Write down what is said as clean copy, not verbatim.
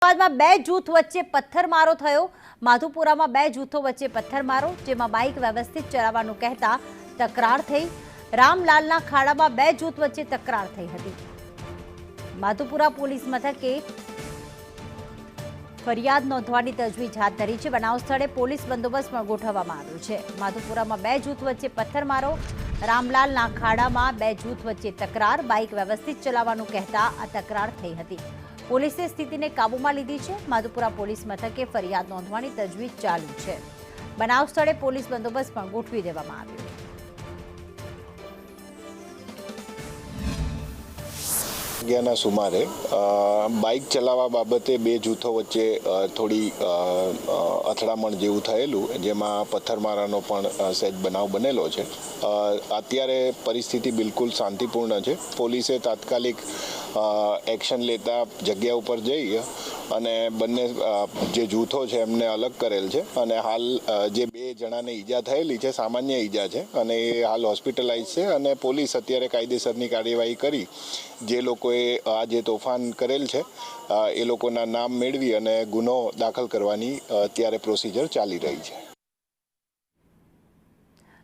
અમદાવાદમાં બે જૂથ વચ્ચે પથ્થરમારો થયો। માધુપુરામાં બે જૂથો વચ્ચે પથ્થરમારો, જેમાં બાઇક વ્યવસ્થિત ચલાવવાનું કહેતા તકરાર થઈ। રામલાલના ખાડામાં બે જૂથ વચ્ચે તકરાર થઈ હતી। માધુપુરા પોલીસ મથકે ફરિયાદ નોંધવાની તજવીજ હાથ ધરી છે। બનાવ સ્થળે પોલીસ બંદોબસ્ત પણ ગોઠવવામાં આવ્યો છે। માધુપુરામાં બે જૂથ વચ્ચે પથ્થરમારો, રામલાલના ખાડામાં બે જૂથ વચ્ચે તકરાર, બાઇક વ્યવસ્થિત ચલાવવાનું કહેતા આ તકરાર થઈ હતી। પોલીસે સ્થિતિને કાબૂમાં લીધી છે। માધુપુરા પોલીસ મથકે ફરિયાદ નોંધવાની તજવીજ ચાલુ છે। બનાવ સ્થળે પોલીસ બંદોબસ્ત પણ ગોઠવી દેવામાં આવ્યો। વાગ્યાના સુમારે બાઇક ચલાવવા બાબતે બે જૂથો વચ્ચે થોડી અથડામણ જેવું થયેલું, જેમાં પથ્થરમારાનો પણ સહેજ બનાવ બનેલો છે। અત્યારે પરિસ્થિતિ બિલકુલ શાંતિપૂર્ણ છે। પોલીસે તાત્કાલિક એક્શન લેતા જગ્યા ઉપર જઈ અને બંને જે જૂથો છે એમને અલગ કરેલ છે અને હાલ જે બે જણાને ઈજા થયેલી છે સામાન્ય ઈજા છે અને એ હાલ હોસ્પિટલાઇઝ છે અને પોલીસ અત્યારે કાયદેસરની કાર્યવાહી કરી જે લોકોએ આ જે તોફાન કરેલ છે એ લોકોના નામ મેળવી અને ગુનો દાખલ કરવાની અત્યારે પ્રોસિજર ચાલી રહી છે।